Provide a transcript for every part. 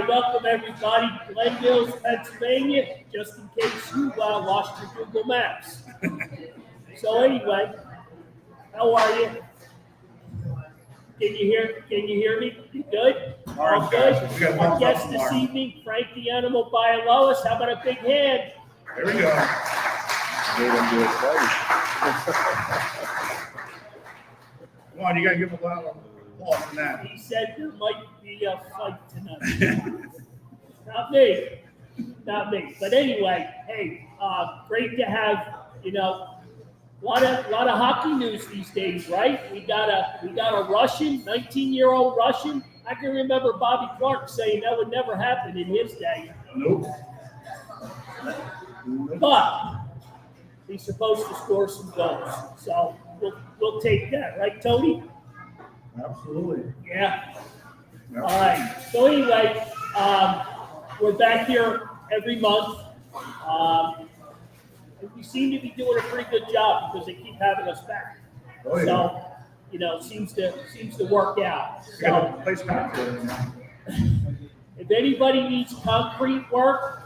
right, welcome everybody. Glen Mills, Pennsylvania, just in case you lost your Google Maps. So anyway, how are you? Can you hear me? You good? All good? Our guest this evening, Frank the Animal Bialois. How about a big hand? There we go. Come on, you gotta give a lot of applause for that. He said there might be a fight tonight. Not me. But anyway, hey, great to have, a lot of hockey news these days, right? We got a Russian, 19-year-old Russian. I can remember Bobby Clark saying that would never happen in his day. Nope. But he's supposed to score some goals, so we'll take that, right, Tony? Absolutely. Yeah. All right. So anyway, we're back here every month. We seem to be doing a pretty good job because they keep having us back. Oh, yeah. So, seems to work out. You got a place back for it now. If anybody needs concrete work,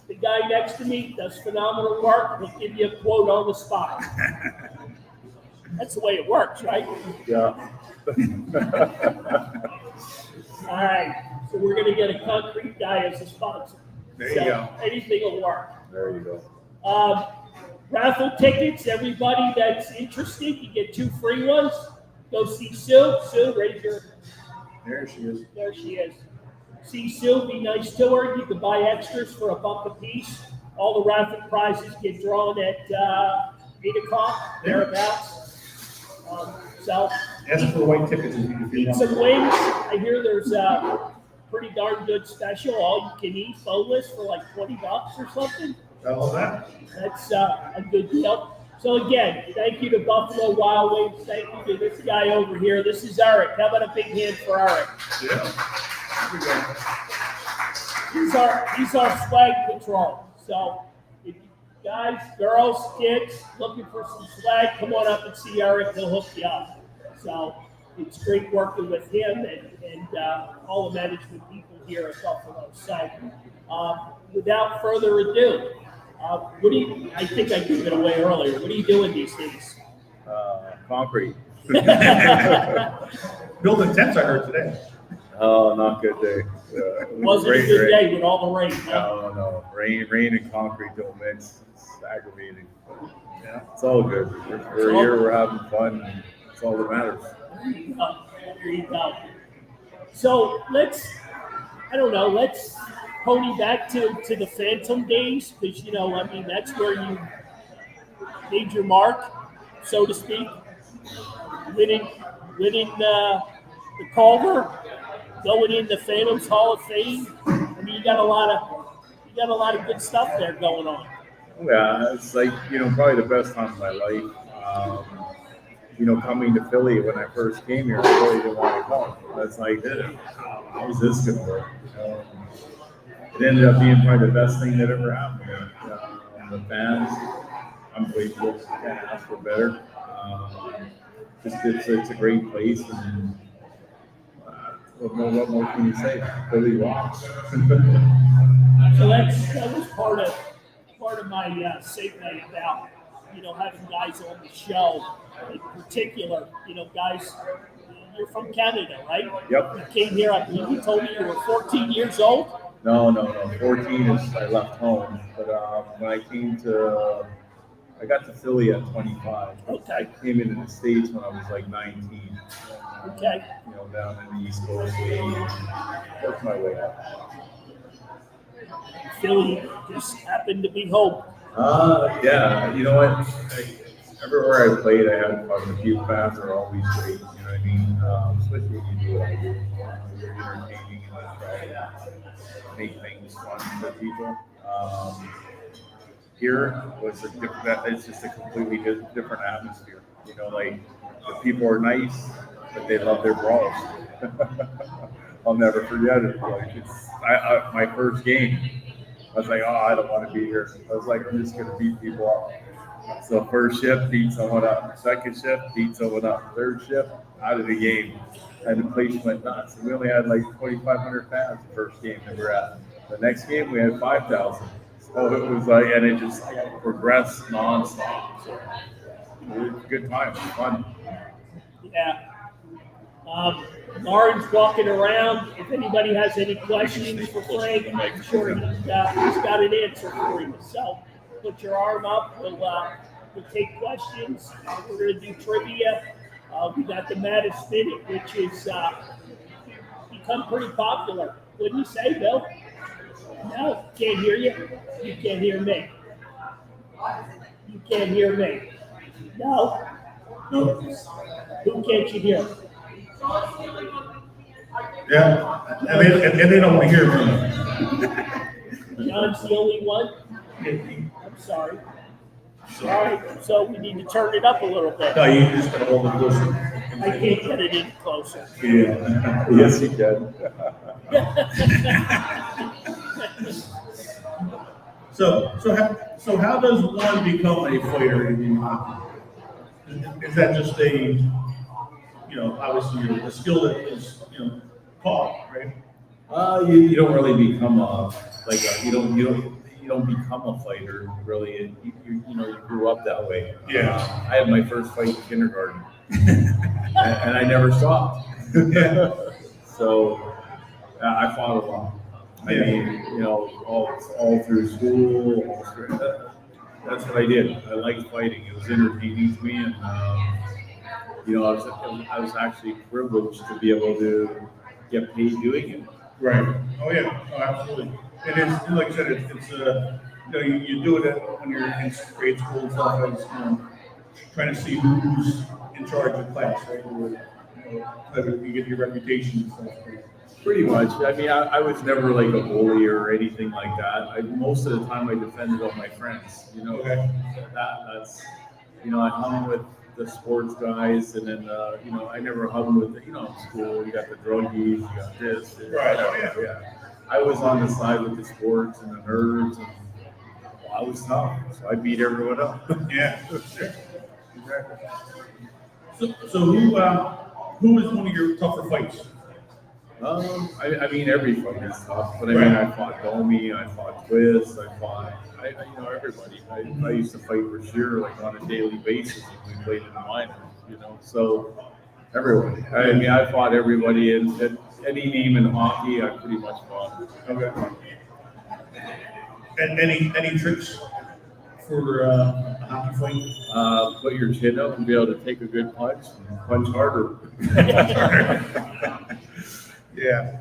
the guy next to me does phenomenal work. He'll give you a quote on the spot. That's the way it works, right? Yeah. All right. So we're going to get a concrete guy as a sponsor. There you go. Anything will work. There you go. Raffle tickets, everybody that's interested, you get 2 free ones. Go see Sue. Sue, raise your. There she is. There she is. See Sue, be nice to her. You can buy extras for $1 a piece. All the raffle prizes get drawn at 8 o'clock, thereabouts. So Ask for the white tickets if you eat want. some wings. I hear there's a pretty darn good special, all you can eat, boneless for like $20 or something. All that. That's a good deal. So again, thank you to Buffalo Wild Wings. Thank you to this guy over here. This is Eric. How about a big hand for Eric? Yeah. There we go. He's our swag patrol. So if you guys, girls, kids, looking for some swag, come on up and see Eric. He'll hook you up. So it's great working with him and all the management people here at Buffalo. So without further ado, I think I gave it away earlier. What are you doing these days? Concrete. Building tents, I heard today. Oh, not good day. Wasn't a good day with all the rain, huh? No. Rain and concrete don't mix. It's aggravating. Yeah, it's all good. We're here. We're having fun. And it's all that matters. There you go. So let's pony back to the Phantom days because that's where you made your mark, so to speak. Winning the Calder, going in the Phantoms Hall of Fame. I mean, you got a lot of good stuff there going on. Yeah, it's like probably the best time of my life. Coming to Philly when I first came here, I really didn't want to come. That's like, how's this gonna work? It ended up being probably the best thing that ever happened. The fans, unbelievable. Can't ask for better. It's a great place, and what more can you say? Philly rocks. So that was part of my segment about having guys on the show. In particular, guys. You're from Canada, right? Yep. You came here. I believe you told me you were 14 years old. No. 14 is I left home, but when I got to Philly at 25. Okay. I came into the States when I was like 19. Okay. Down in the East Coast, worked my way up. Philly just happened to be home. Yeah. You know what? Everywhere I played, I had fun. The few fans are always great. You know what I mean? Especially when you do what I do. You're entertaining and try to make things fun for people. Here was it's just a completely different atmosphere. Like the people are nice, but they love their brawls. I'll never forget it. Like my first game, I was like, I don't want to be here. I was like, I'm just gonna beat people up. So first shift, beat someone up. Second shift, beat someone up. Third shift, out of the game. And the place went nuts. And we only had like 2,500 fans the first game that we're at. The next game, we had 5,000. So it was like, and it just progressed nonstop. So it was a good time. It was fun. Yeah. Lauren's walking around. If anybody has any questions for Frank, I'm sure he's got an answer for you. So put your arm up. We'll take questions. We're going to do trivia. We got the Mattis Minute, which is become pretty popular. Wouldn't you say, Bill? No, can't hear you. You can't hear me. You can't hear me. No. Who can't you hear? Yeah, and they don't want to hear from me. John's the only one? I'm sorry. All right, so we need to turn it up a little bit. No, you just gotta hold it closer. I can't get it in closer. Yeah. Yes, you can. So how does one become a fighter in hockey? Is that just obviously a skill that is, taught, right? You don't really become you don't become a fighter really. You grew up that way. Yeah. I had my first fight in kindergarten, and I never stopped. So I fought a lot. I mean, all through school. That's what I did. I liked fighting. It was entertaining to me, and I was actually privileged to be able to get paid doing it. Right. Oh yeah. Oh, absolutely. It is, like I said, it's you do it when you're in grade school and stuff. As trying to see who's in charge of class, right? Whether you get your reputation and stuff. Pretty much. I mean, I was never like a bully or anything like that. Most of the time, I defended all my friends. Okay. That's I hung with the sports guys, and then I never hung with in school. You got the druggies, you got this. Right. Yeah. I was on the side with the sports and the nerds, and I was tough, so I beat everyone up. Yeah. Sure. Exactly. So who was one of your tougher fights? I mean, every fight is tough, but I mean, I fought Domi, I fought Twist, I fought, everybody. I used to fight for sure, like on a daily basis when we played in the minors, so everybody. I mean, I fought everybody, and any name in hockey, I pretty much fought. Okay. And any tricks for a hockey fight? Put your chin up and be able to take a good punch, and punch harder. Yeah.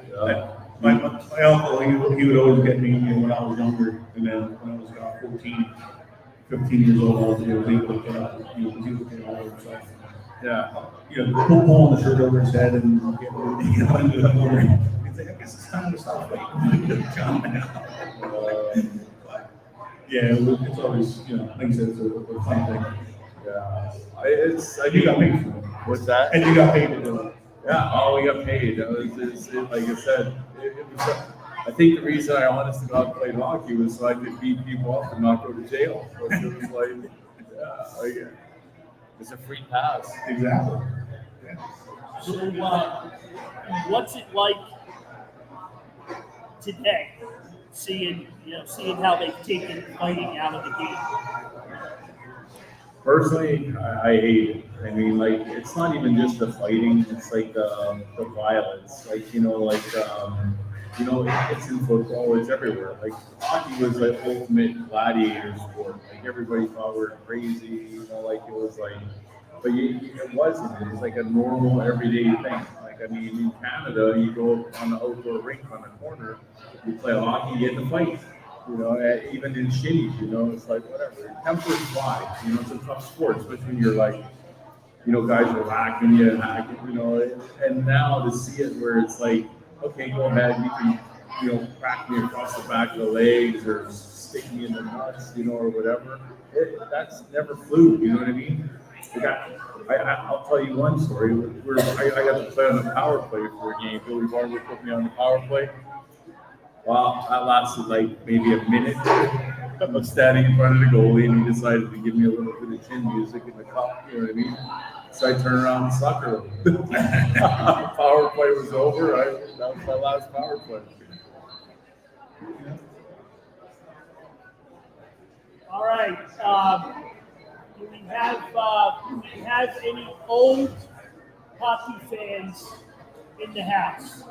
My uncle, he would always get me when I was younger, and then when I was about 14, 15 years old, I was able to get out. He would get all over himself. Yeah. Pulling the shirt over his head and into the corner. He's like, I guess it's time to stop fighting. Calm down. Yeah, it's always, like I said, it's a fun thing. Yeah. You got paid for it. What's that? And you got paid to do it. Yeah, we got paid. Like I said, it was. I think the reason I honest to God played hockey was so I could beat people up and not go to jail. So it was like, it's a free pass. Exactly. Yeah. So, what's it like today, seeing how they've taken fighting out of the game? Personally, I hate it. I mean, like, it's not even just the fighting; it's like the violence. Like, it's in football, it's everywhere. Like, hockey was like ultimate gladiator sport. Like, everybody thought we were crazy. Like it was like, but it wasn't. It was like a normal, everyday thing. Like, I mean, in Canada, you go on the outdoor rink on the corner, you play hockey, you get in a fight. Even in shitties, it's like whatever. Tempers fly. It's a tough sport, especially when you're like, guys are whacking you and hacking, and now to see it where it's like, okay, go ahead, you can, crack me across the back of the legs or stick me in the nuts, or whatever. That's never flew, you know what I mean? I'll tell you one story. I got to play on the power play for a game. Billy Barber put me on the power play. Wow, that lasted like maybe a minute. I'm standing in front of the goalie, and he decided to give me a little bit of chin music in the cup. You know what I mean? So I turned around and sucker him. Power play was over. That was my last power play. All right. Do we have any old hockey fans in the house?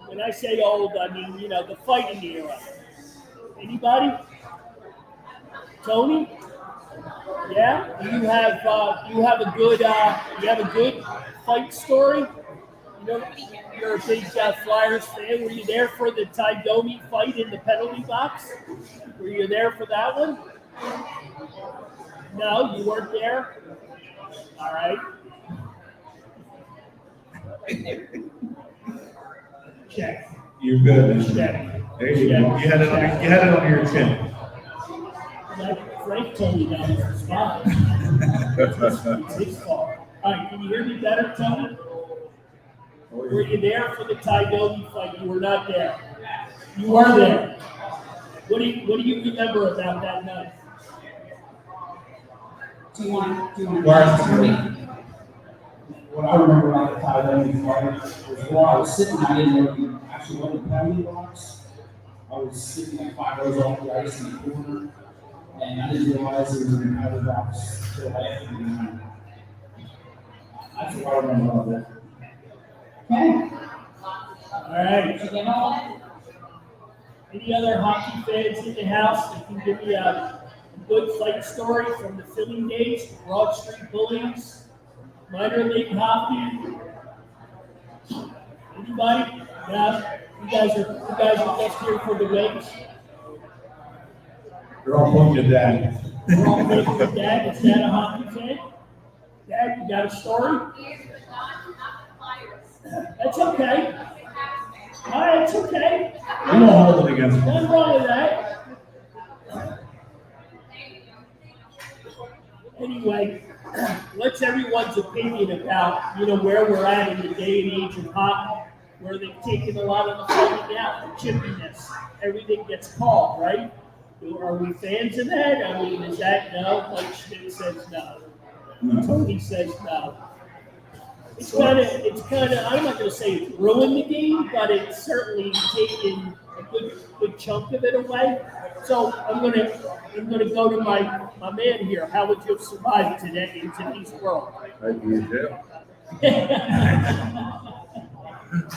When I say old, I mean the fighting era. Anybody? Tony? Yeah. Do you have a good fight story? You're a big Flyers fan. Were you there for the Ty Domi fight in the penalty box? Were you there for that one? No, you weren't there? All right. Check. You're good. Check. There you go. You had it on your chin. Frank told me that was the spot. It's his fault. All right, can you hear me better, Tony? Were you there for the Ty Domi fight? You were not there. You were there. What do you remember about that night? Do you want to me? What I remember about the Ty Domi fight was while I was sitting, I didn't know he actually went to the penalty box. I was sitting like 5 rows off the ice in the corner, and I didn't realize there was a penalty box till after the game. That's what I remember about that. Okay. All right. Any other hockey fans in the house that can give me a good fight story from the Philly days, Broad Street Bullies, minor league hockey? Anybody? Yeah. You guys are just here for the wins. They're all pointing at Dad. We're all waiting for Dad. Is Dad a hockey fan? Dad, you got a story? That's okay. All right, it's okay. We won't hold it against them. Nothing wrong with that. Anyway, what's everyone's opinion about where we're at in the day and age of hockey, where they've taken a lot of the fighting out, the chippiness, everything gets called, right? Are we fans of that? I mean, is that no? Mike Schmidt says no. Tony says no. It's kind of. I'm not going to say it's ruined the game, but it's certainly taken a good chunk of it away. So I'm gonna go to my man here. How would you have survived today in today's world? I'd be in jail.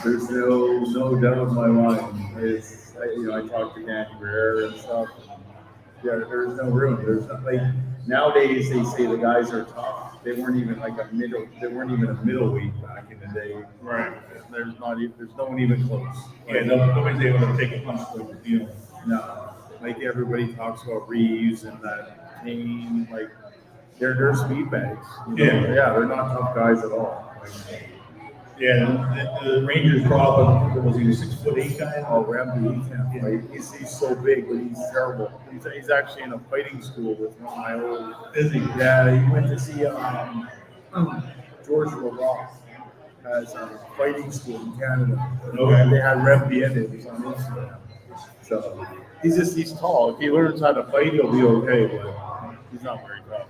There's no doubt in my mind. I talked to Danny Guerrero and stuff. Yeah, there's no room. There's not, nowadays they say the guys are tough. They weren't even a middleweight back in the day. Right. There's no one even close. Yeah, nobody's able to take a punch No. Everybody talks about Reeves and that Kane, they're speed bags. Yeah, they're not tough guys at all. Yeah, the Rangers brought up was he a 6'8" guy? Oh, Ramsey, he can't fight. He's so big, but he's terrible. He's actually in a fighting school with one of my old. Is he? Yeah, he went to see George LaRock has a fighting school in Canada. Okay. They had Rempe in it. It was on Instagram. So he's tall. If he learns how to fight, he'll be okay, but he's not very tough.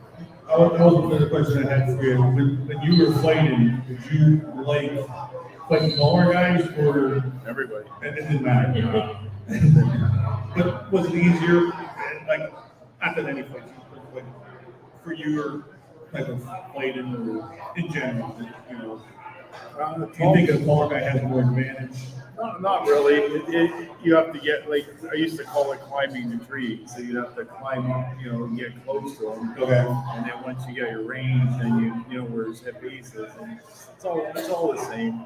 That was the question I had for you. When you were fighting, did you like fighting taller guys or Everybody. It didn't matter. But was it easier, not that any fights, but for your type of fighting or in general, do you think a taller guy has more advantage? Not really. You have to get I used to call it climbing the tree. So you have to climb up, and get close to him. Okay. And then once you get your range, then you know where his hip base is. And it's all the same.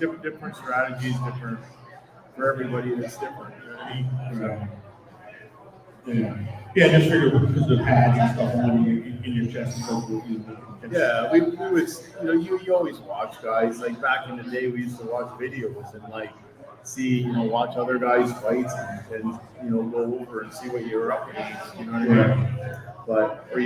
Different strategies, different for everybody. It's different. You know what I mean? So, Yeah, just figure because of the pads and stuff in your chest and stuff. Yeah, we would, you always watch guys. Back in the day, we used to watch videos and see, watch other guys' fights and go over and see what you're up against. You know what I mean? But or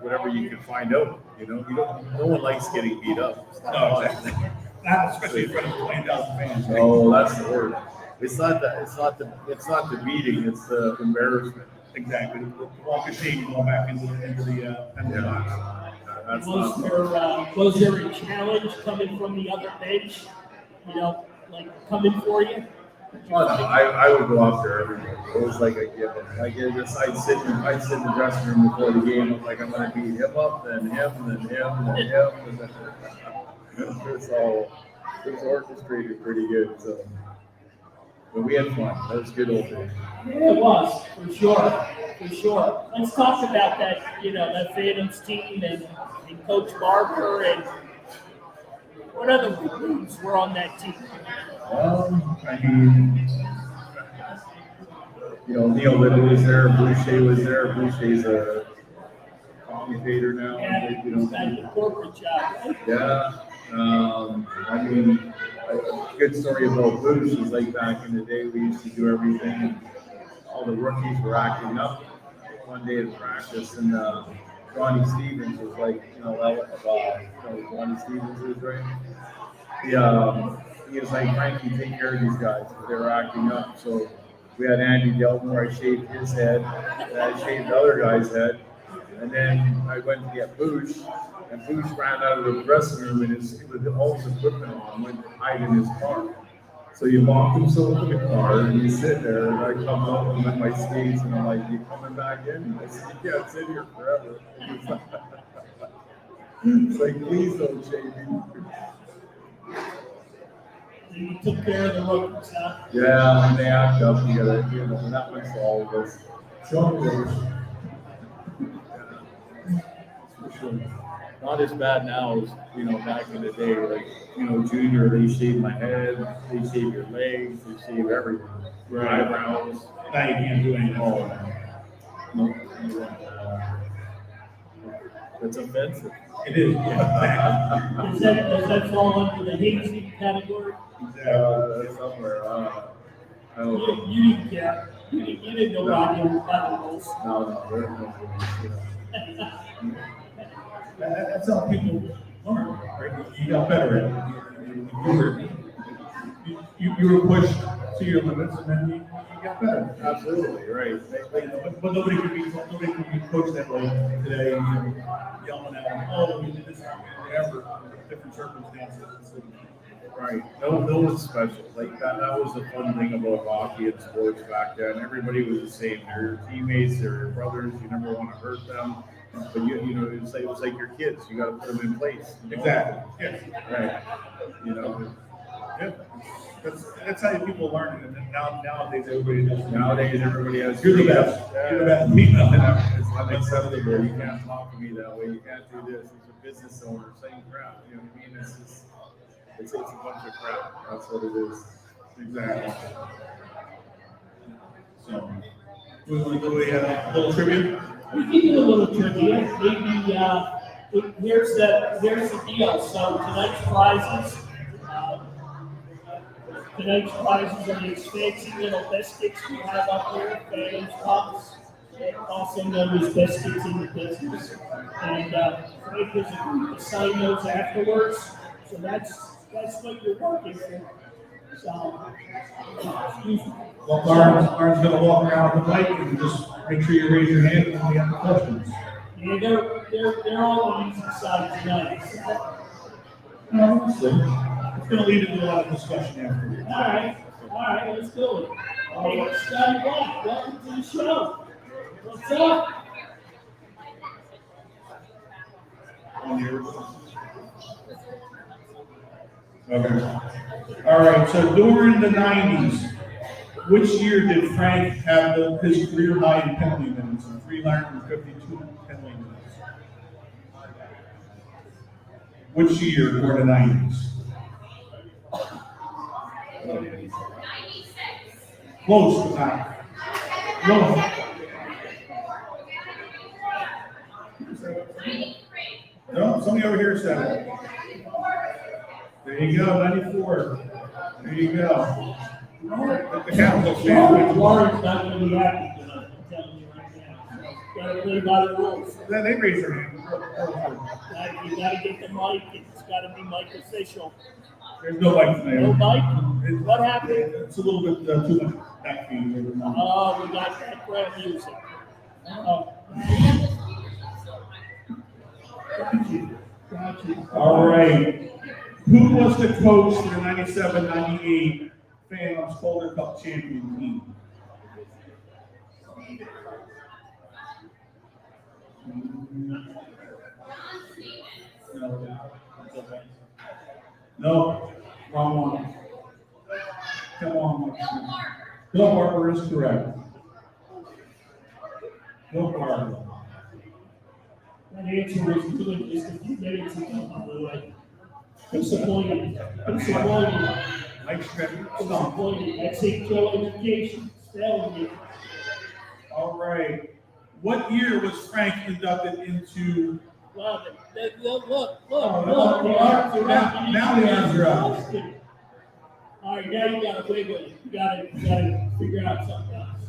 whatever you can find out. No one likes getting beat up. No, exactly. Not especially in front of 20,000 fans. Oh, that's the word. It's not the beating. It's the embarrassment. Exactly. Walk of shame going back into the penalty box. That's Was there a challenge coming from the other bench? You know, like coming for you? Oh, no, I would go after everybody. It was like a given. Like I'd sit in the dressing room before the game. I'm like, I'm gonna beat him up, then him, then him, then him, and then it was orchestrated pretty good. So, but we had fun. That was good old days. Yeah, it was, for sure, for sure. Let's talk about that, that Phantoms team and Coach Barker and what other recruits were on that team. I mean, Neil Little was there, Boucher was there. Boucher's a commentator now. Yeah, he's got the corporate job, right? Yeah. I mean, a good story about Boosh is like back in the day, we used to do everything. All the rookies were acting up one day at practice, and Ronnie Stevens was like, Ronnie Stevens is right. He was like, Frankie, take care of these guys. They were acting up. So we had Andy Delmore. I shaved his head, and I shaved the other guy's head. And then I went to get Boosh, and Boosh ran out of the dressing room with all his equipment on, went to hide in his car. So he locked himself in the car, and he's sitting there, and I come out with my skates, and I'm like, you coming back in? I said, you can't sit here forever. It's like, please don't shave me. You took care of the rookies, huh? Yeah, when they act up, you gotta, and that one's for all of us. For sure. Not as bad now as, back in the day, like, junior, they shave my head, they shave your legs, they shave everything. Right. Eyebrows. Now you can't do anything. Oh, no. It's offensive. It is. Yeah. Does that fall under the hazy category? Somewhere. I don't You, know. you didn't care. You didn't know about the rules. No, there's no. That's how people learn, right? You got better at it. You were pushed to your limits, and then you got better. Absolutely, right. But nobody can be coached that way today. Yelling at them, oh, we did this, whatever, different circumstances. Right. No one's special. Like that was the fun thing about hockey and sports back then. Everybody was the same. They're your teammates, they're your brothers. You never want to hurt them. But it was like your kids. You got to put them in place. Exactly. Yes. Right. Yeah. That's how people learn it. And then nowadays everybody does. Nowadays everybody has. You're the best. You're the best. Meet nothing. It's unacceptable. You can't talk to me that way. You can't do this. It's a business owner saying crap. You know what I mean? It's a bunch of crap. That's what it is. Exactly. So, we want to go to a little trivia. We can do a little trivia. Maybe here's the deal. So tonight's prizes are these fancy little biscuits we have up here, Phantoms Pups, also known as biscuits in the business. And Frank has agreed to sign those afterwards. So that's what you're working for. So, excuse me. Well, Lauren's going to walk around the mic and just make sure you raise your hand when we have the questions. Yeah, they're all on the easy side tonight. So. No, it's going to lead into a lot of discussion after. All right, let's do it. Hey, Scotty Black, welcome to the show. What's up? Okay. All right, so during the 90s, which year did Frank have his career high in penalty minutes, 352 penalty minutes? Which year during the 90s? Close, but not. Close. No, somebody over here said it. There you go, 94. There you go. The Capitals fan. Warren's not going to be happy tonight. I'm telling you right now. Got to play by the rules. Then they raise their hand. You got to get the mic. It's got to be mic official. There's no bike tonight. No bike? What happened? It's a little bit too much backfeed. Oh, we got background music. Oh. Got you. All right. Who was the coach for the 97-98 Phantoms Calder Cup champion team? No, wrong one. Come on. Bill Barber is correct. Bill Barber. That answer was good just a few minutes ago, by the way. Disappointing. Disappointing. Mike Schmidt. Disappointing. That's St. Joe Education. Failing me. All right. What year was Frank inducted into? Wow, look. Oh, no, the arms are out. Now the arms are out. All right, now you gotta wiggle it. You gotta figure out something else.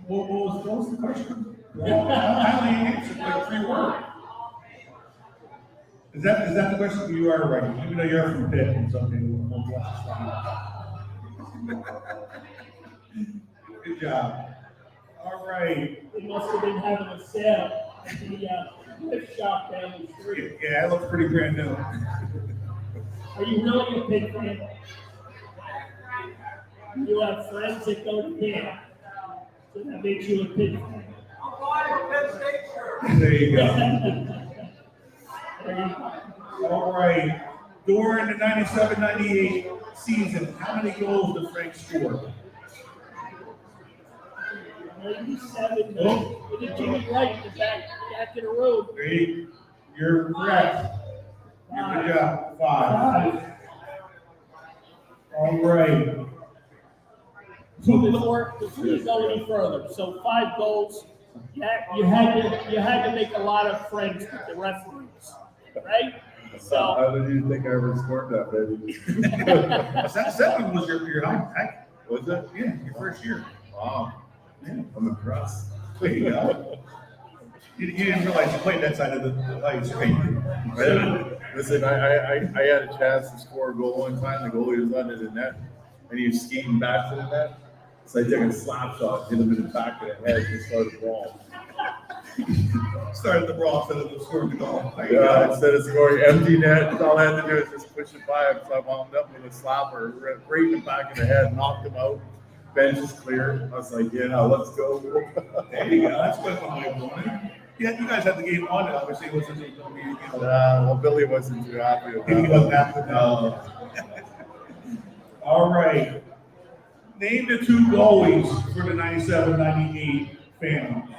What was the question? I only answered like 3 words. Is that the question? You are right. Even though you're from Pitt and something, we'll watch this. Good job. All right. They must have been having a sale at the gift shop down the street. Yeah, that looks pretty brand new. Are you really a Pitt fan? You have friends that go to Pitt, so that makes you a Pitt fan. There you go. There you go. All right. During the 97-98 season, how many goals did Frank score? 97, with a Jimmy Wright in the back of the road. You're correct. Good job. 5. All right. So before you go any further, so 5 goals. You had to make a lot of friends with the referees, right? So How did you think I ever scored that, baby? That second was your high. Was it? Yeah, your first year. Wow. Yeah. I'm impressed. There you go. You didn't realize you played that side of the ice, right? Listen, I had a chance to score a goal one time. The goalie was under the net, and he was skating back to the net. So I took a slap shot, hit him in the back of the head, and started brawling. Started the brawl instead of scoring the goal. There you Yeah, go. instead of scoring empty net, all I had to do is just push it by him. So I wound up with a slapper right in the back of the head, knocked him out. Bench is clear. I was like, yeah, let's go. There you go. That's good one way of doing it. Yeah, you guys had the game on it. Obviously, it wasn't going to be. Well, Billy wasn't too happy with that. He wasn't happy with that. No. All right. Name the 2 goalies for the 97-98 Phantoms.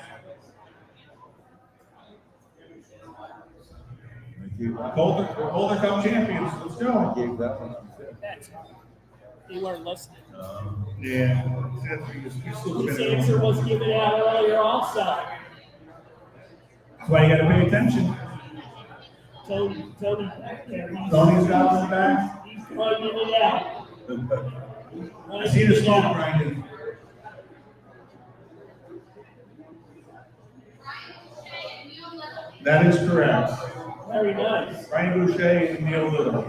Calder Cup champions. Let's I go. gave that one. that's you weren't listening. Yeah. You still This spinning. answer was given out earlier also. That's why you got to pay attention. Tony back there. Tony's got on the back. He's grinding it out. I see the smoke grinding. That is correct. Very nice. Ryan Boucher and Neil Little.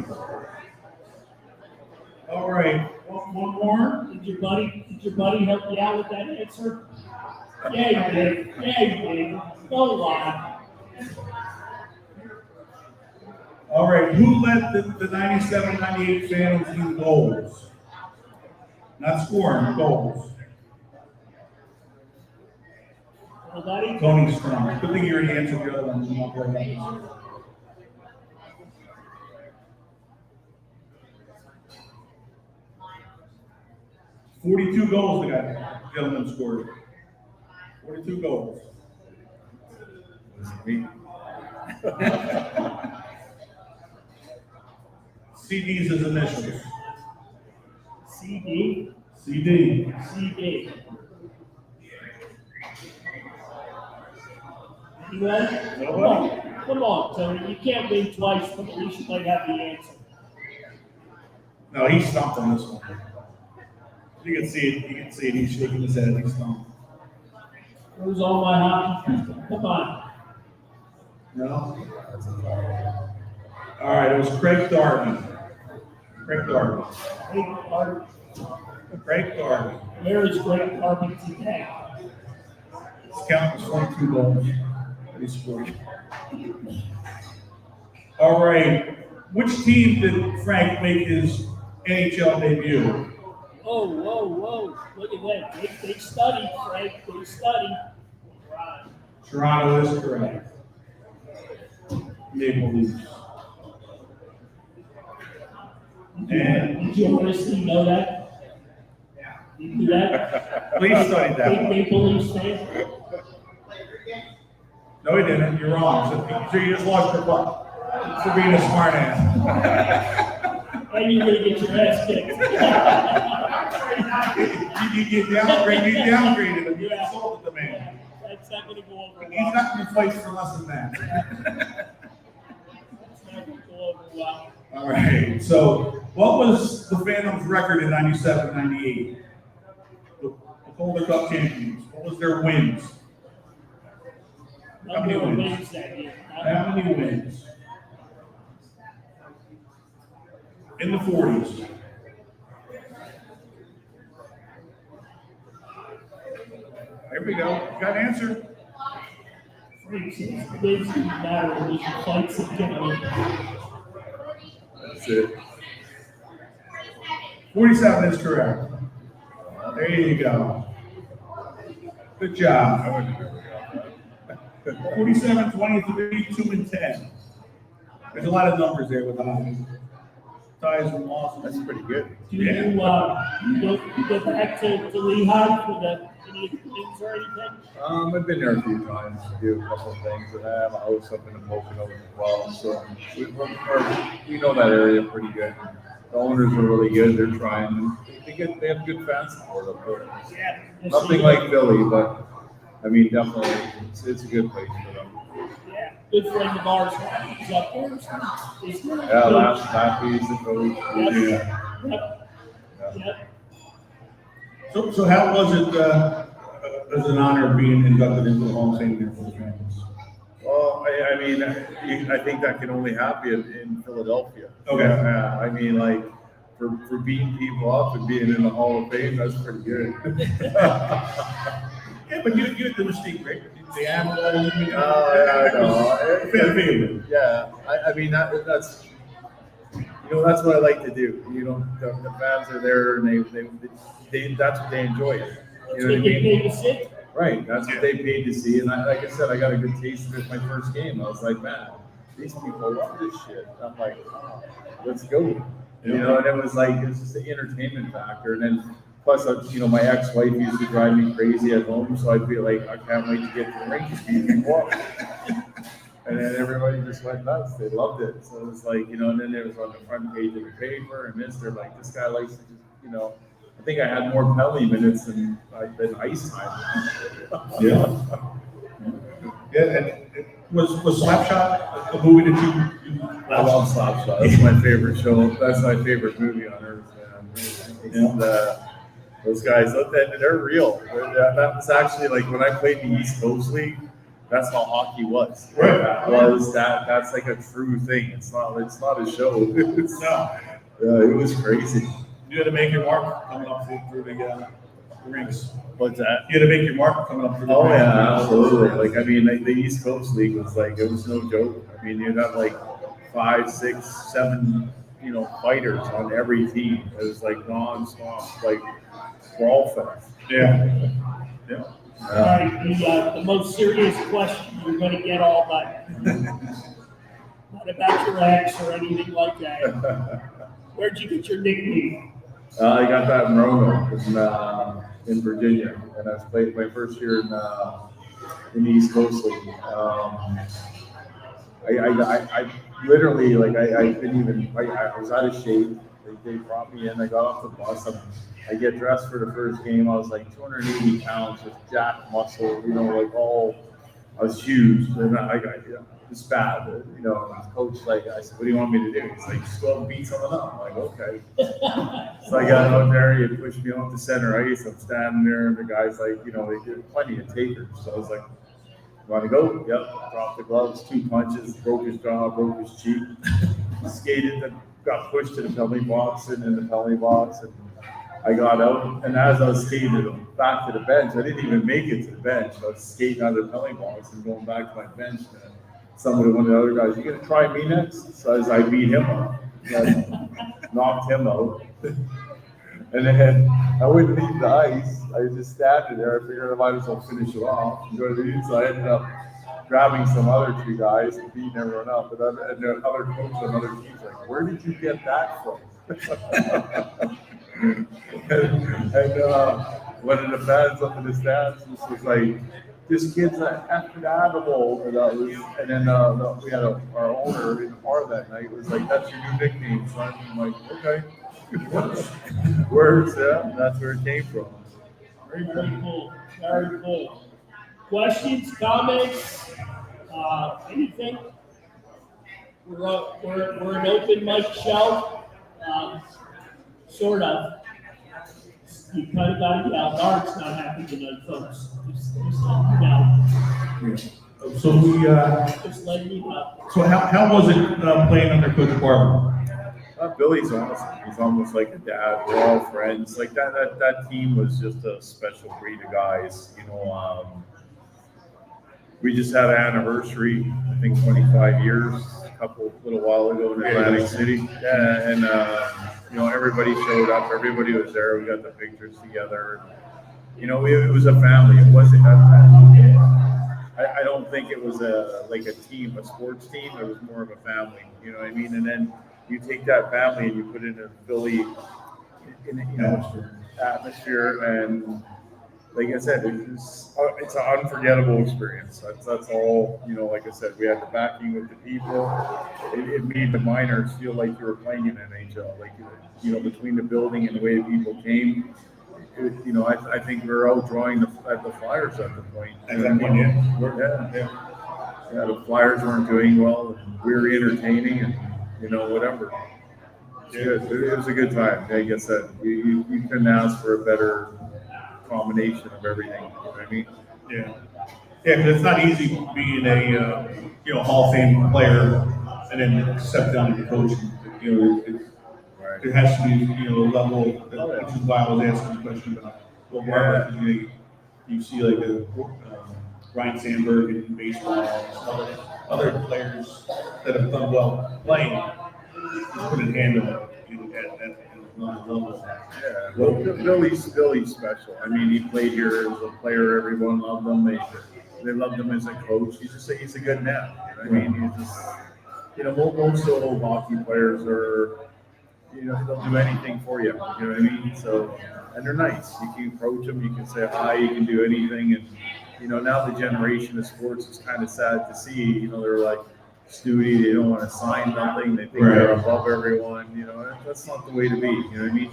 All right, one more. Did your buddy help you out with that answer? Yeah, you did. Yeah, you did. Don't lie. All right, who led the 97-98 Phantoms in goals? Not scoring, goals. Nobody? Tony Strong. Good thing you already answered the other one. You won't play that. 42 goals the guy, gentleman scored. 42 goals. CD's his initials. CD? CD. CD. Anyone? Come on, Tony. You can't win twice, but at least you might have the answer. No, he stumped on this one. You can see it. You can see it. He's shaking his head. He's stumped. Where's all my hockey? Come on. No. All right, it was Craig Darby. Craig Darby. Craig Darby. Where is Greg Darby today? His count was 22 goals that he scored. All right, which team did Frank make his NHL debut? Whoa, whoa, whoa. Look at that. They studied, Frank. They studied. Right. Toronto is correct. Maple Leafs. And Did you honestly know that? You knew that? please study that Big one. Maple Leafs fan? No, he didn't. You're wrong. So you just lost your butt for being a smart ass. And you're gonna get your ass kicked. You downgraded him. You insulted the man. That's not gonna go over He's well. not in the fight for less than that. That's not gonna go over well. All right. So, what was the Phantoms' record in 97, 98? The Calder Cup champions. What was their wins? How many Number of wins? wins that year. How many wins? In the 40s. There we go. You got an answer? Wins didn't matter. It was the fights that get win. That's it. 47 is correct. There you go. Good job. I wouldn't have never got that. 47, 23, 2, and 10. There's a lot of numbers there with ties and losses. That's pretty good. Do you go back to Lehigh for any things or anything? I've been there a few times to do a couple of things, and I have a house up in the Poconos as well. So we know that area pretty good. The owners are really good. They're trying. They have good fan support up there. Yeah. Nothing like Philly, but I mean, definitely, it's a good place for them. Yeah. Good friend of ours. He's up there. He's really Yeah, good. last piece in Philly. Yep. Yep. Yeah. So how was it as an honor being inducted into the Hall of Fame here for the Phantoms? Well, I mean, I think that can only happen in Philadelphia. Okay. I mean, like, for beating people up and being in the Hall of Fame, that's pretty good. Yeah, but you did the mystique, right? The animal. I know. Fair favorite. Yeah, I mean, that's, that's what I like to do. The fans are there and they that's what they enjoy. You know what I They get mean? paid to sit. Right, that's what they paid to see. And like I said, I got a good taste of it my first game. I was like, man, these people love this shit. I'm like, oh, let's go. And it was like, it's just the entertainment factor. And then plus, my ex-wife used to drive me crazy at home. So I'd be like, I can't wait to get to the rink to see people. And then everybody just went nuts. They loved it. So it was like, and then it was on the front page of the paper. And they're like, this guy likes to just, I think I had more penalty minutes than ice time. Yeah. Yeah, and was Slapshot a movie that you I love Slapshot. That's my favorite show. That's my favorite movie on earth, man. And, those guys, they're real. That was actually like when I played the East Coast League. That's how hockey was. Right. That's like a true thing. It's not a show. No. It was crazy. You had to make your mark coming up through the rinks. What's that? You had to make your mark coming up through the Oh rinks. yeah, absolutely. Like I mean, like the East Coast League was like it was no joke. I mean, you'd have like 5, 6, 7, fighters on every team. It was like non-stop, like brawl fest. Yeah. Yeah. All right, the most serious question you're going to get all night. Not about your ex or anything like that. Where'd you get your nickname? I got that in Roanoke, in Virginia, and I played my first year in the East Coast League. I literally I couldn't even. I was out of shape. They brought me in. I got off the bus. I get dressed for the first game. I was like 280 pounds, just jacked muscle. I was huge, and I got it's bad. Coach I said, "What do you want me to do?" He's like, "Just go out and beat someone up." I'm like, "Okay." So I got out there. He pushed me off the center ice. I'm standing there, and the guys they did plenty of takers. So I was like, "Want to go?" Yep. Dropped the gloves, 2 punches, broke his jaw, broke his cheek. skated and got pushed to the penalty box and in the penalty box. And I got out, and as I was skating back to the bench, I didn't even make it to the bench. I was skating out of the penalty box and going back to my bench. And somebody, one of the other guys, you gonna try me next? So as I beat him up, I knocked him out. And then I wouldn't leave the ice. I was just standing there. I figured I might as well finish it off. You know what I mean? So I ended up grabbing some other two guys and beating everyone up. And the other coach on other teams like, where did you get that from? and one of the fans up in the stands was like, this kid's an effing animal. And then we had our owner in the bar that night was like, that's your new nickname, son. I'm like, okay. Words, yeah, that's where it came from. Very, very cool. Very cool. Questions, comments, anything? We're an open mic show, sort of. You kind of got to yell. Dart's not happy tonight, folks. Just letting you know. Yeah. So we, Just letting you know. so how was it playing under Coach Barber? Billy's awesome. He's almost like a dad. We're all friends. Like that team was just a special breed of guys. You know, we just had an anniversary. I think 25 years, a little while ago in Atlantic City. Yeah, and you know, everybody showed up. Everybody was there. We got the pictures together. You know, it was a family. It wasn't. I don't think it was like a team, a sports team. It was more of a family. You know what I mean? And then you take that family and you put it in a Philly, atmosphere, and like I said, it's an unforgettable experience. That's all. You know, like I said, we had the backing with the people. It made the minors feel like you were playing in NHL. Like, you know, between the building and the way people came. You know, I think we were out drawing the Flyers at the point. At that point, Yeah, the Flyers weren't doing well, and we were entertaining, and you know, whatever. It's good. It was a good time. Like I said, you couldn't ask for a better combination of everything. You know what I mean? Yeah. Yeah, because it's not easy being a Hall of Fame player and then step down to coaching. You know, there has to be, a level, which is why I was asking the question about what Barber, you see like a Ryan Sandberg in baseball, and other players that have done well playing, just couldn't handle it at level. Yeah, well, Billy's special. I mean, he played here as a player. Everyone loved him. They loved him as a coach. He's a good man. You know what I mean? He's just, most old hockey players are, they'll do anything for you. You know what I mean? So, and they're nice. You can approach them. You can say hi. You can do anything. And now the generation of sports is kind of sad to see. They're like snooty. They don't want to sign nothing. They think they're above everyone. That's not the way to be. You know what I mean?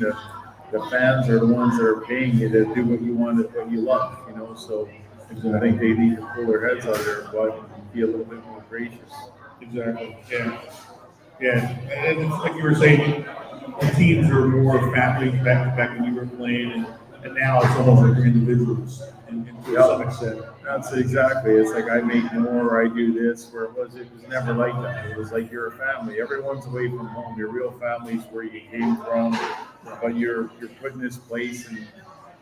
The fans are the ones that are paying you to do what you want, what you love. So I think they need to pull their heads out of their butt and be a little bit more gracious. Exactly. Yeah. And it's like you were saying, the teams are more family back when you were playing, and now it's almost like you're individuals, and to some extent. That's exactly. It's like I make more, I do this. Where it was never like that. It was like you're a family. Everyone's away from home. Your real family's where you came from, but you're put in this place, and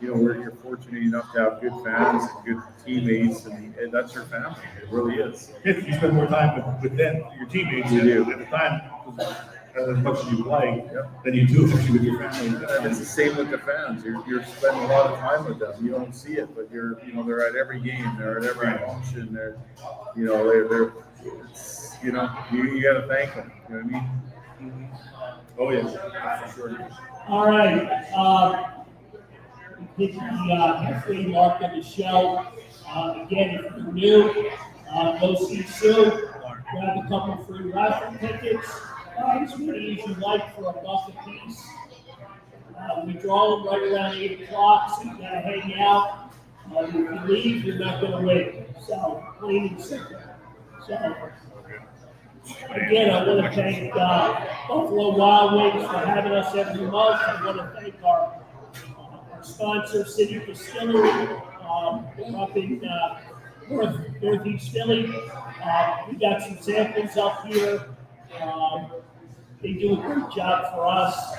where you're fortunate enough to have good fans and good teammates, and that's your family. It really is. If you spend more time with them, your teammates, You do. at the time, as much as you play, than you do actually with your family. And it's the same with the fans. You're spending a lot of time with them. You don't see it, but they're at every game. They're at every function. They're it's, you got to thank them. You know what I mean? Oh yeah, for sure. All right. Hit the halfway mark of the show. Again, if you're new, go see Sue. Grab a couple free raffle tickets. As many as you like for $1 a piece. We draw them right around 8 o'clock, so you gotta hang out. If you leave, you're not gonna win. So, plain and simple. So, again, I want to thank Buffalo Wild Wings for having us every month. I want to thank our sponsor, City Distilling, up in Northeast Philly. We got some samples up here. they do a great job for us.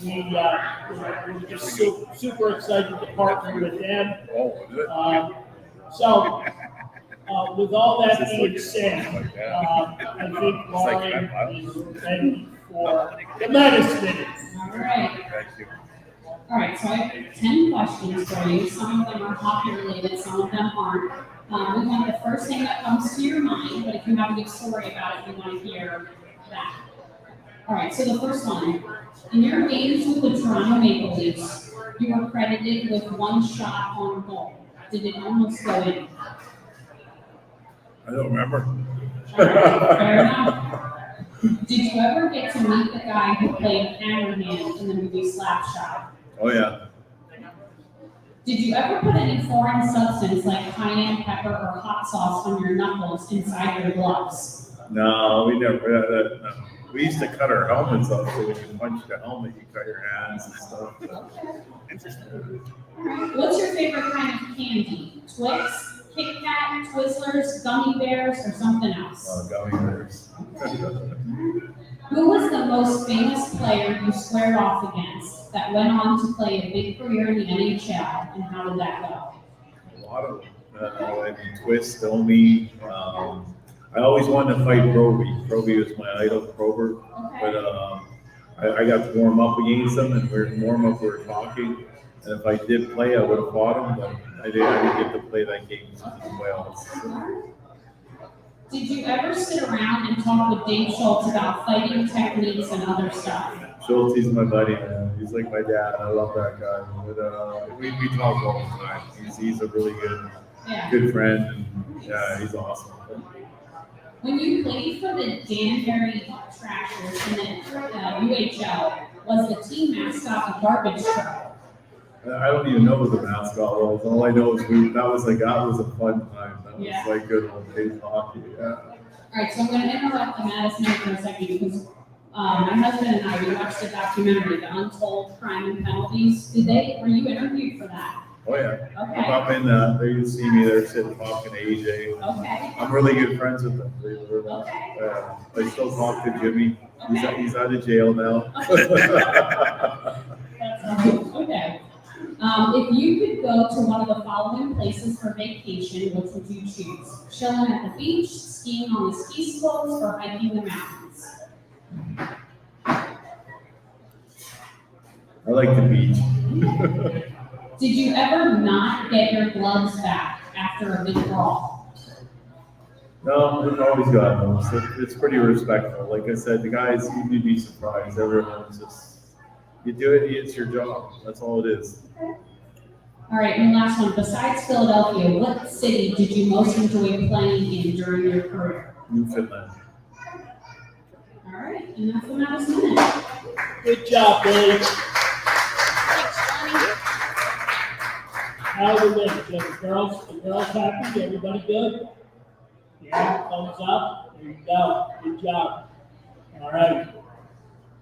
And we're just super excited to partner with them. Oh, is it? So, with all that Just being like- said, like that. I think Lauren like is ready for the medicine minutes. All right. Thank you. All right, so I have 10 questions for you. Some of them are hockey related, some of them aren't. We want the first thing that comes to your mind, but if you have a good story about it, we want to hear that. All right, so the first one. In your games with the Toronto Maple Leafs, you were credited with one shot on goal. Did it almost go in? I don't remember. All right, fair enough. Did you ever get to meet the guy who played Hammerhand in the movie Slapshot? Oh, yeah. Did you ever put any foreign substance like cayenne pepper or hot sauce on your knuckles inside your gloves? No, we never had that. No. We used to cut our helmets up so when you punch the helmet, you cut your hands and stuff. Alright, what's your favorite kind of candy? Twix, Kit Kat, Twizzlers, gummy bears, or something else? Gummy bears. Who was the most famous player you squared off against that went on to play a big career in the NHL, and how did that go? A lot of Twist, Omi. I always wanted to fight Proby. Proby was my idol, Prober. Okay. But I got to warm up against him, and we were talking. And if I did play, I would have fought him, but I didn't get to play that game in the playoffs. Did you ever sit around and talk with Dave Schultz about fighting techniques and other stuff? Schultz, he's my buddy, man. He's like my dad. I love that guy. But we talk all the time. He's a really good friend, and yeah, he's awesome. When you played for the Danbury Trashers in the UHL, was the team mascot a garbage truck? I don't even know what the mascot was. All I know is that was a fun time. That was like good old days hockey. Yeah. All right, so I'm going to interrupt the Madison for a second because my husband and I, we watched a documentary, The Untold Crime and Penalties. Were you interviewed for that? Oh yeah. Okay. If I'm in they see me there sitting talking to AJ. Okay. I'm really good friends with them. Believe it or not. Okay. I still talk to Jimmy. He's out of jail now. That's okay. If you could go to one of the following places for vacation, which would you choose? Chilling at the beach, skiing on the ski slopes, or hiking the mountains? I like the beach. Did you ever not get your gloves back after a big brawl? No, we've always got them. So it's pretty respectful. Like I said, the guys, you'd be surprised. Everyone's just, you do it, it's your job. That's all it is. All right, and last one. Besides Philadelphia, what city did you most enjoy playing in during your career? Newfoundland. All right, and that's the Madison Minute. Good job, Billy. How are we doing? The girls happy? Everybody good? Yeah, thumbs up. There you go. Good job. All right.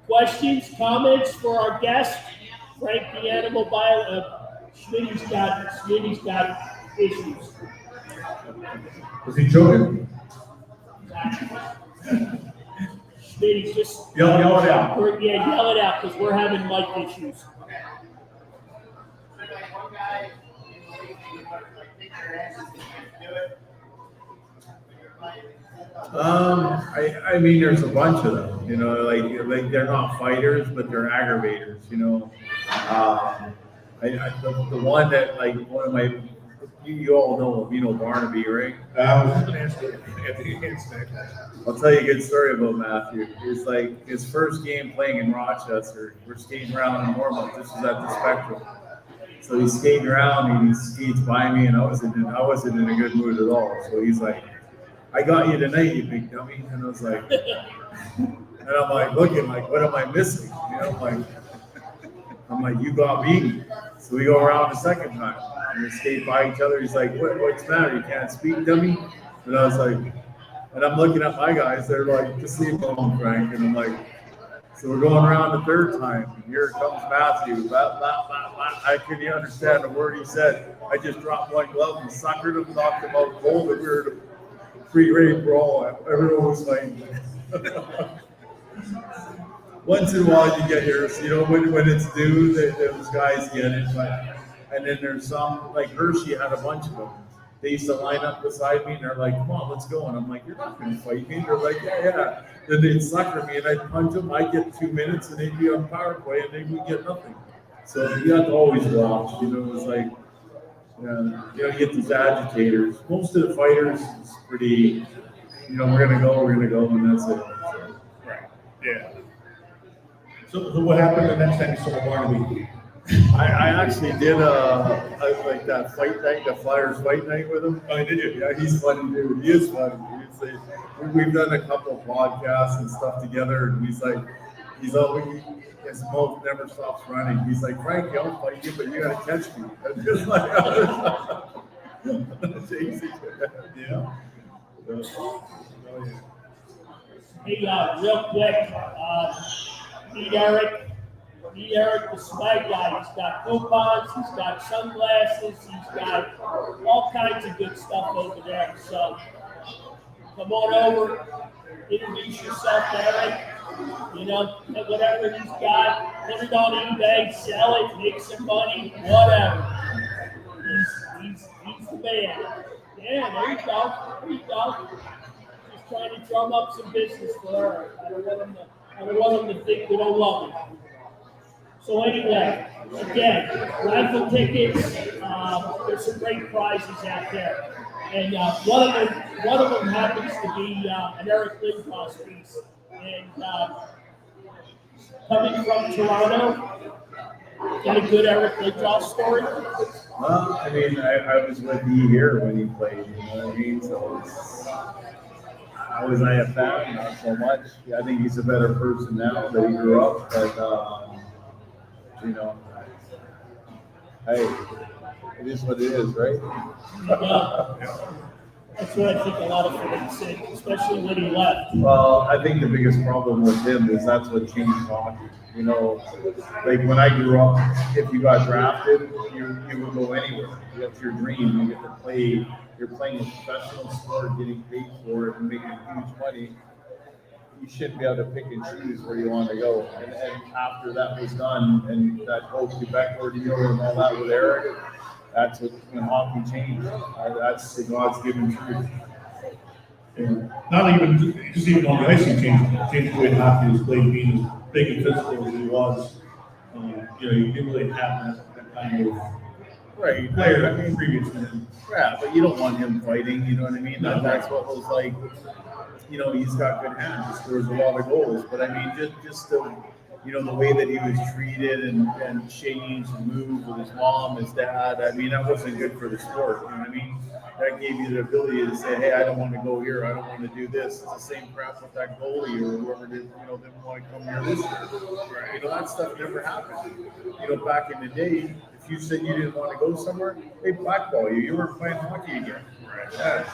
Questions, comments for our guest, Frank the Animal Bio? Schmitty's got issues. Was he choking? Schmitty's just Yell it out. Yell it out because we're having mic issues. I mean, there's a bunch of them, you know, like they're not fighters, but they're aggravators, you know. The one that, like, one of my, you all know Barnaby, right? I was just going to ask you at the end. I'll tell you a good story about Matthew. It's like his first game playing in Rochester. We're skating around in warm-up. This was at the Spectrum. So he's skating around and he skates by me, and I wasn't in a good mood at all. So he's like, "I got you tonight, you big dummy." And I was like, and I'm like looking like, what am I missing? You know, I'm like, you got me. So we go around the second time and we skate by each other. He's like, what's the matter? You can't speak, dummy? And I was like, and I'm looking at my guys. They're like, just leave alone, Frank. And I'm like, so we're going around the third time. And here comes Matthew. I couldn't understand a word he said. I just dropped one glove and suckered him, knocked him out cold, and we were free rate brawl. Everyone was like, Once in a while you get yours, when it's due, those guys get it. But and then there's some like Hershey had a bunch of them. They used to line up beside me and they're like, "Come on, let's go." And I'm like, "You're not going to fight me." They're like, "Yeah, yeah." Then they'd sucker me and I'd punch them. I get 2 minutes and they'd be on power play and they would get nothing. So you have to always watch. It's like, you get these agitators. Most of the fighters is pretty. We're gonna go, and that's it. So. Right. Yeah. So what happened the next time you saw Barnaby? I actually did like that fight night, the Flyers fight night with him. Oh, did you? Yeah, he's funny dude. He is funny. We've done a couple of podcasts and stuff together, and he's always his mouth never stops running. He's like, "Frankie, I'll fight you, but you gotta catch me." I'm just like, that's easy. Yeah. Oh, yeah. Hey, real quick, meet Eric. Meet Eric, the swag guy. He's got coupons, he's got sunglasses, he's got all kinds of good stuff over there. So come on over, introduce yourself to Eric. Whatever he's got, put it on eBay, sell it, make some money, whatever. He's the man. Yeah, there you go. There you go. Just trying to drum up some business for Eric. I don't want him to think we don't love him. So anyway, again, raffle tickets. There's some great prizes out there, and one of them happens to be an Eric Lindros piece. And coming from Toronto, got a good Eric Lindros story. Well, I mean, I was with E here when he played. You know what I mean? So was I a fan? Not so much. I think he's a better person now that he grew up, but. Hey, it is what it is, right? That's what I think a lot of fans said, especially when he left. Well, I think the biggest problem with him is that's what changed hockey. Like when I grew up, if you got drafted, you would go anywhere. That's your dream. You get to play. You're playing a professional sport, getting paid for it, and making huge money. You shouldn't be able to pick and choose where you want to go. And after that was done, and that whole Quebec ordeal and all that with Eric, that's when hockey changed. That's the God's given truth. Yeah. Not even just even on the ice, he changed the way hockey was played, being as big and physical as he was. You didn't really have that kind of player. I mean, previous to him. Yeah, but you don't want him fighting. You know what I mean? That's what was like. He's got good hands. He scores a lot of goals. But I mean, just the way that he was treated and changed and moved with his mom, his dad. I mean, that wasn't good for the sport. You know what I mean? That gave you the ability to say, "Hey, I don't want to go here. I don't want to do this." It's the same crap with that goalie or whoever didn't want to come here this year. That stuff never happened. Back in the day, if you said you didn't want to go somewhere, they blackball you. You weren't playing hockey again. Right. Yeah.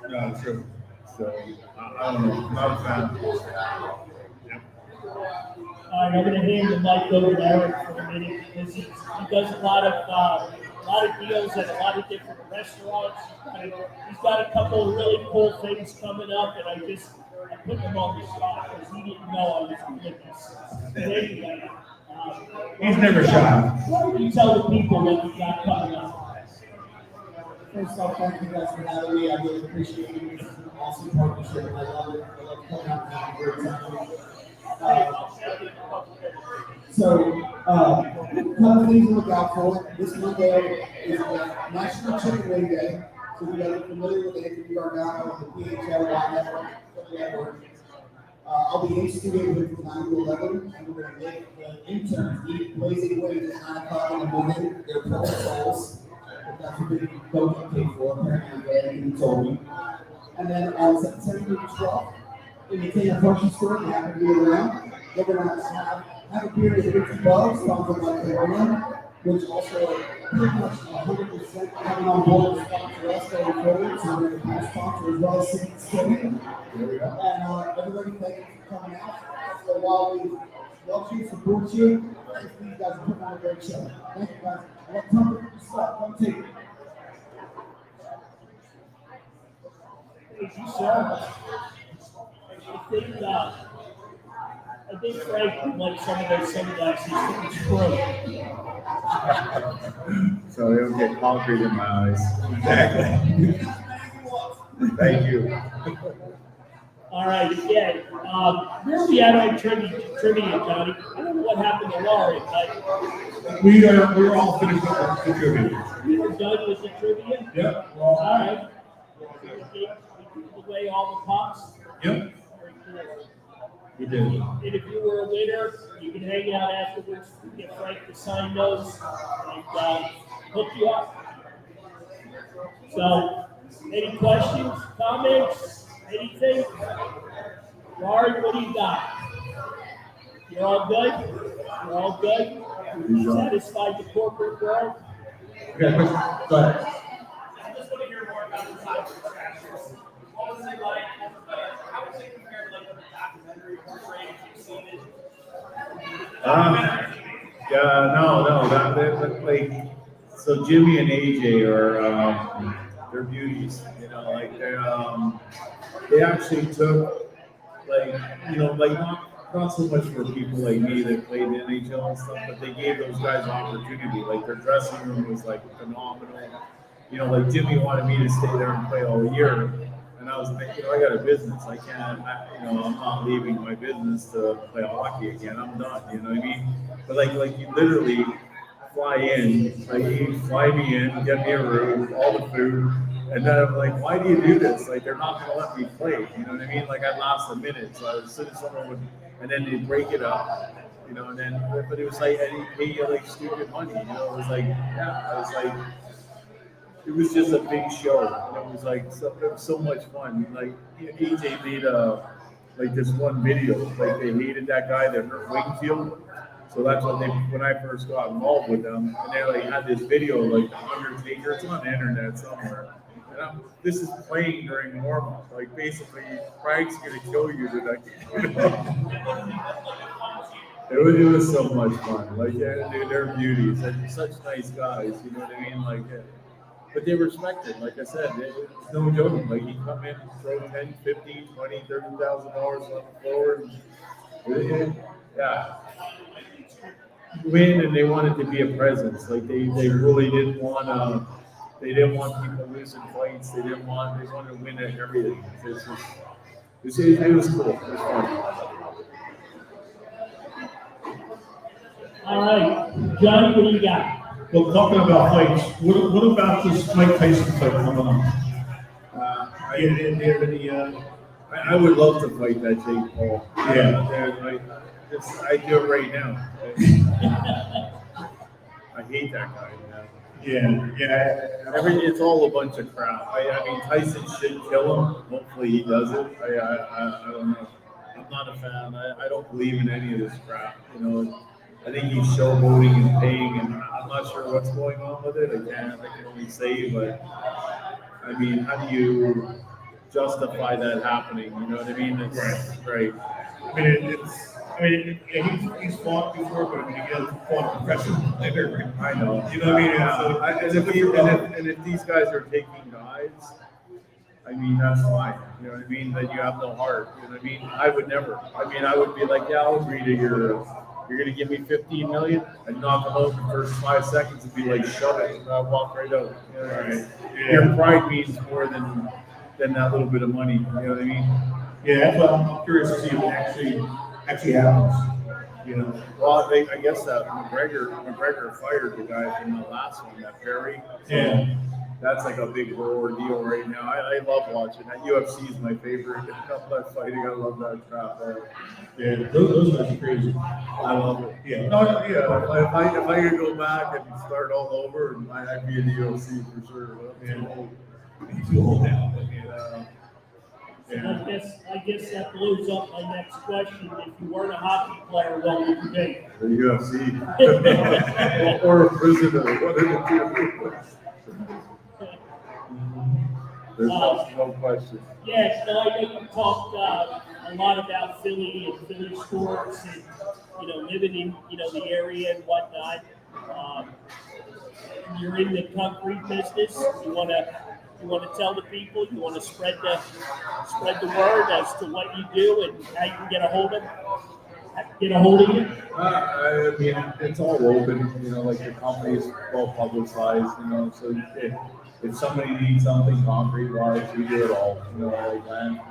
No, true. So I don't know. Not a fan. All right, I'm going to hand the mic over to Eric for a minute because he does a lot of deals at a lot of different restaurants. He's got a couple of really cool things coming up, and I put him on the spot because he didn't know I was doing this. But anyway, He's never shy. why don't you tell the people what you got coming up? First off, thank you guys for having me. I really appreciate it. This is an awesome partnership. I love it. I love coming out and having a great time. Couple things to look out for. This Monday is National Chicken Wing Day. So we got to get familiar with Anthony Gargano and the PHL Network. I'll be in studio with 9 to 11, and we're going to make the interns eat blazing wings at 9 o'clock in the morning. They're pro souls. That's what they don't get paid for, apparently, Anthony told me. And then on September 12th, in the King of Grocery Store, we happen to be around. They're going to have a beer with Ricky Bugs, sponsored by Corona, which also pretty much 100% coming on board to sponsor us going forward. So we're going to sponsor as well as City. And everybody, thank you for coming out. So while we love you, support you, thanks for you guys for putting on a great show. Thank you guys. What company you start? Come take it. Thank you, sir. I think I think Frank would like some of those sunglasses to be screw. So they don't get concrete in my eyes. Exactly. Thank you. All right, again, where are we at on trivia, Johnny? I don't know what happened to Laurie, but We're all finished up with the trivia. we were done with the trivia? Yep. All right. We gave away all the pops? Yep. Very cool. We did. And if you were a winner, you can hang out afterwards, get Frank to sign those, and hook you up. So, any questions, comments, anything? Laurie, what do you got? You're all good? You're all good? Satisfied the corporate world? Okay, question. Go ahead. I just want to hear more about the side strategies. What was it like? How was it compared to like the documentary portraying you've seen it? Yeah, no, that like, so Jimmy and AJ are, they're beauties, you know, like they actually took, like, you know, like not so much for people like me that played in NHL and stuff, but they gave those guys opportunity. Like their dressing room was like phenomenal. You know, like Jimmy wanted me to stay there and play all year. And I was thinking, you know, I got a business. I can't, you know, I'm not leaving my business to play hockey again. I'm done. You know what I mean? But like you literally fly in, like you fly me in, get me a room, all the food, and then I'm like, why do you do this? Like they're not gonna let me play. You know what I mean? Like I lost a minute, so I was sitting someone would, and then they break it up. You know, and then but it was like I didn't pay you like stupid money. You know, it was like I was like. It was just a big show. And it was like it was so much fun. Like AJ made like this one video. Like they hated that guy that hurt Wingfield. So that's what when I first got involved with them. And they like had this video like the Undertaker. It's on the internet somewhere. And this is playing during warm up. Like basically Frank's gonna kill you tonight. It was so much fun. Like yeah, dude, they're beauties. And such nice guys. You know what I mean? Like. But they respected, like I said, it's no joke. Like you come in, throw 10, 15, 20, $30,000 on the floor, and yeah, win, and they wanted to be a presence. Like they really didn't want they didn't want people losing fights. They wanted to win at everything. It was cool. It was fun. All right, Johnny, what do you got? Well, talking about fights, what about this Mike Tyson fight coming up? I would love to fight that Jake Paul. Yeah. I do it right now. I hate that guy. Yeah. It's all a bunch of crap. I mean, Tyson should kill him. Hopefully he does it. I don't know. I'm not a fan. I don't believe in any of this crap. You know, I think he's showboating and paying, and I'm not sure what's going on with it. I can only say, but I mean, how do you justify that happening? You know what I mean? It's, right. He's fought before, but I mean, he hasn't fought a professional player. I know. You know what I mean? And if these guys are taking guys, I mean, that's fine. You know what I mean? Then you have no heart. You know what I mean? I would never. I mean, I would be like, yeah, I'll agree to you're going to give me $15 million and knock them out in the first 5 seconds and be like, shut it, and I'll walk right out. You know what I mean? Your pride means more than that little bit of money. You know what I mean? Yeah, that's what I'm curious to see if it actually happens. You know, Well, I guess that McGregor fired the guy from the last one, that Perry. So Yeah. That's like a big ordeal right now. I love watching that. UFC is my favorite. I love fighting. I love that crap. yeah, those guys are crazy. I love it. Yeah. No, if I could go back and start all over, I'd be in the UFC for sure. But He's too old now. But, I guess that blows up my next question. If you weren't a hockey player, what would you be? the UFC or a prisoner, one of the two. There's no question. Yes, no, I know you talked a lot about Philly and Philly sports and, living in, the area and whatnot. You're in the concrete business. You want to tell the people, you want to spread the word as to what you do and how you can get a hold of it? get a hold of you? I mean, it's all open, you know, like the company's well publicized, you know, so if somebody needs something concrete wise, we do it all, you know,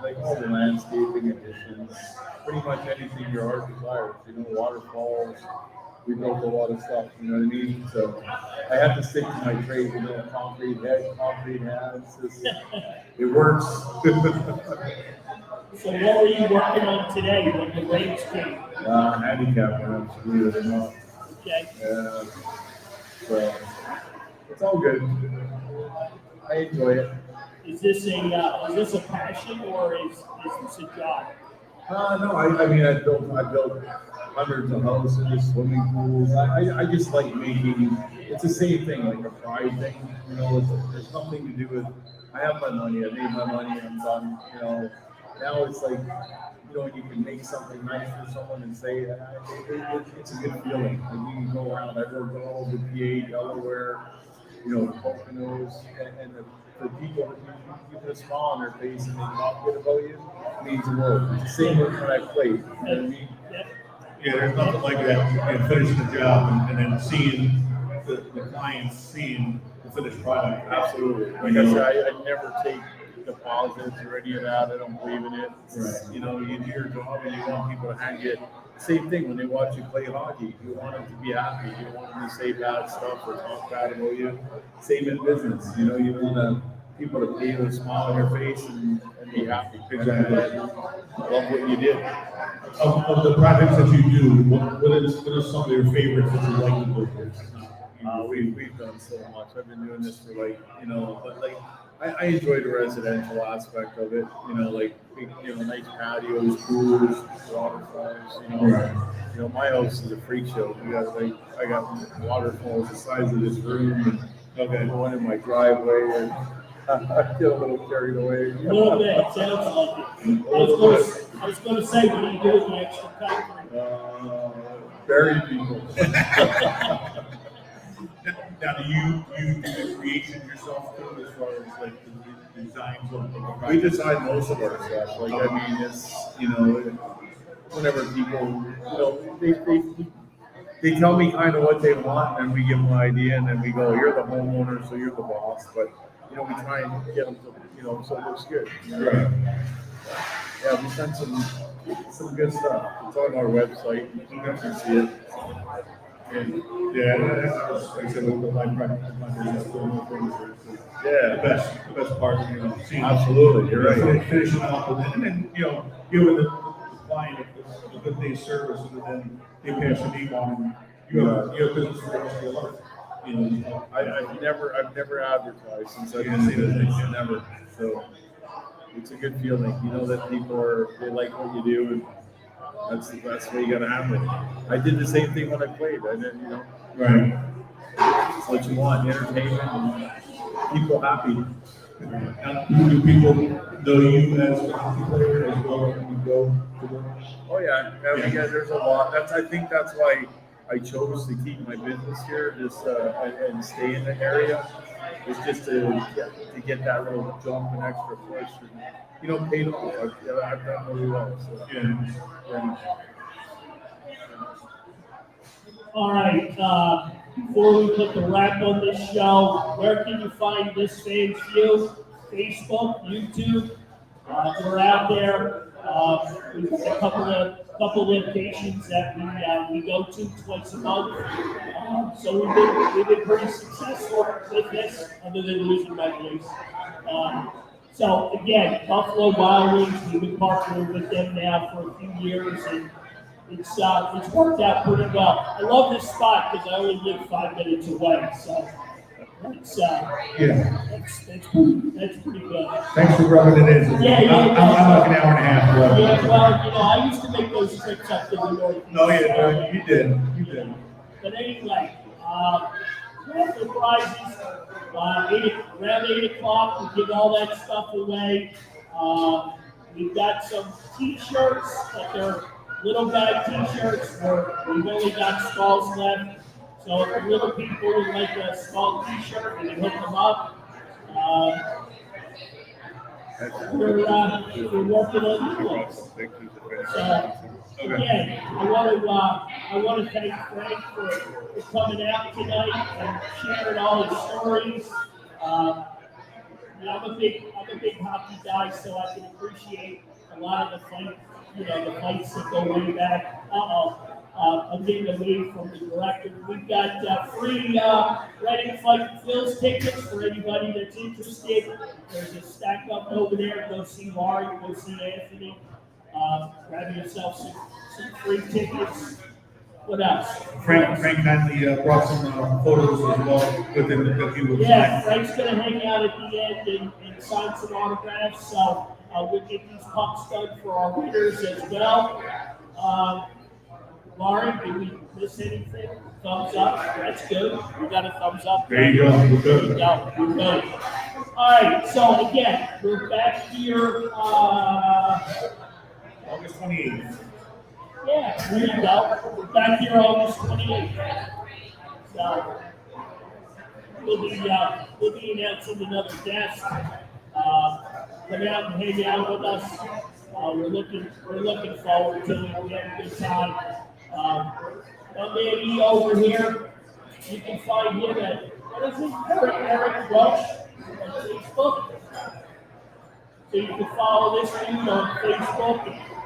like all the landscaping additions, pretty much anything your heart desires, you know, waterfalls. We built a lot of stuff, you know what I mean? So I have to stick to my trade, you know, concrete head, concrete hands, it works. So what were you working on today when the rains came? Handicap ramps, believe it or not. Okay. So it's all good. I enjoy it. Is this a passion or is this a job? No, I mean, I built hundreds of houses, swimming pools. I just like making, it's the same thing, like a pride thing, you know, there's nothing to do with, I have my money, I made my money, I'm done, you know. Now it's like, you know, you can make something nice for someone and say, it's a good feeling. Like you can go around, I worked all over PA, Delaware, you know, Poconos, and for people, you put a smile on their face and they talk good about you, it means the world. It's the same way when I played, you know what I mean? Yeah, there's nothing like that, you know, finishing the job and then seeing the clients seeing the finished product. Absolutely. Like I said, I never take deposits or any of that. I don't believe in it. Right. You know, you do your job and you want people to hang it. Same thing when they watch you play hockey. You want them to be happy. You don't want them to say bad stuff or talk bad about you. Same in business. You know, you want people to pay with a smile on your face and be happy. Exactly. Love what you did. Of the projects that you do, what are some of your favorites that you like to do? We've done so much. I've been doing this for like, you know, but like I enjoy the residential aspect of it. You know, like big, you know, nice patios, pools, waterfalls. You know, my house is a freak show. I got waterfalls the size of this room, and one in my driveway, and I get a little carried away. A little bit, it sounds like it. I was going to say, what do you do with the extra concrete? Bury people. Now, do you do the creation yourself too, as far as like the designs of the We project? design most of our stuff. Like, I mean, it's, you know, whenever people, you know, they tell me kind of what they want, and then we give them an idea, and then we go, you're the homeowner, so you're the boss. But, you know, we try and get them to, you know, so it looks good. You know? Right. Yeah, we sent some good stuff. It's on our website. You can see it. Yeah, that's like I said, with my project, Yeah. the best part, you know, seeing. Absolutely, you're right. Finishing off with it, and then, you know, giving the client a good day's service, and then they pass the name on, and you have business for the rest of your life. You know, I've never advertised since I've been in this. Never. So it's a good feeling. You know that they like what you do, and that's the best way you gotta have it. I did the same thing when I played. I didn't, you know, right. it's what you want, entertainment and people happy. Now, do people know you as a hockey player as well when you go to work? Oh yeah, there's a lot. I think that's why I chose to keep my business here, just and stay in the area. It's just to get that little jump and extra push, and you know, paid off. I've done really well. So Yeah. All right, before we put the wrap on this show, where can you find this Fans View? Facebook, YouTube. We're out there. We've got a couple locations that we go to twice a month. So we've been pretty successful with this, other than losing my voice. So again, Buffalo Wild Wings, we've been partnering with them now for a few years, and it's worked out pretty well. I love this spot because I only live 5 minutes away, so that's pretty good. Thanks for rubbing it in. Yeah. I'm like an hour and a half away. Yeah, well, you know, I used to make those trips up to the northeast. Oh, yeah, you did. But anyway, raffle prizes, around 8 o'clock, we give all that stuff away. We've got some t-shirts, but they're little guy t-shirts, where we've only got stalls left. So if the little people would like a small t-shirt, we can hook them up. we're working on new ones. So, again, I want to thank Frank for coming out tonight and sharing all his stories. I'm a big hockey guy, so I can appreciate a lot of the fights that go way back. I'm getting away from the director. We've got free Ready to Fight Phil's tickets for anybody that's interested. There's a stack up over there. Go see Laurie, go see Anthony. Grab yourself some free tickets. What else? Frank kindly brought some photos as well with him that he would Yeah, sign. Frank's going to hang out at the end and sign some autographs. So we'll get these pucks done for our winners as well. Lauren, did we miss anything? Thumbs up. That's good. We got a thumbs up. There you go. We're There you good. go. We're good. All right. So again, we're back here. August 28th. Yeah, there you go. We're back here August 28th. So we'll be announcing another guest. Come out and hang out with us. We're looking forward to it. We have a good time. My man E over here, you can find him at what is it? Eric Rush on Facebook. So you can follow this dude on Facebook.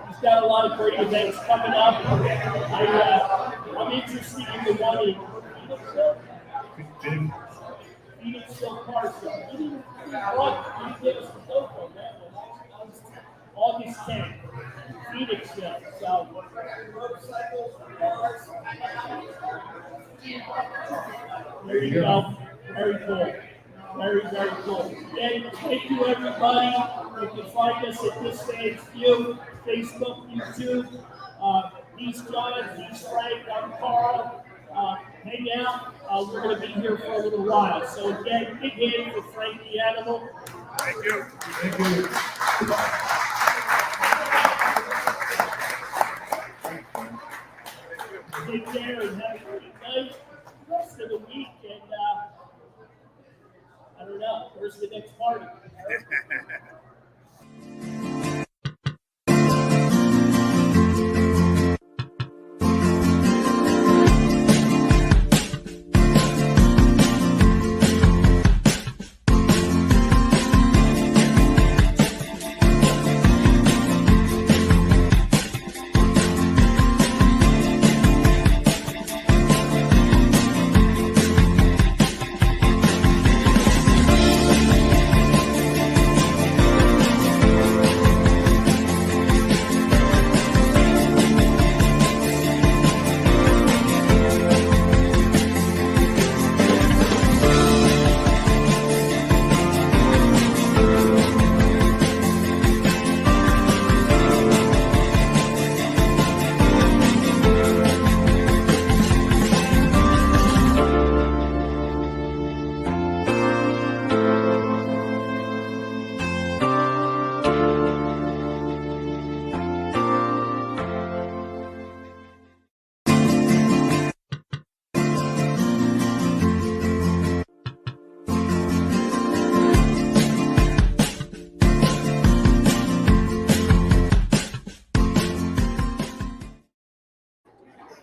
He's got a lot of great events coming up. I'm interested in the one in Phoenixville, Carson. You didn't give us the dope on that one. August 10th, Phoenixville. So, there you go. Very cool. Very, very cool. And thank you, everybody. You can find us at This Man's View, Facebook, YouTube. He's John, he's Frank, I'm Carl. Hang out. We're going to be here for a little while. So again, big hand for Frank the Animal. Thank you. Thank you. Take care and have a great night. Rest of the week, and I don't know, where's the next party?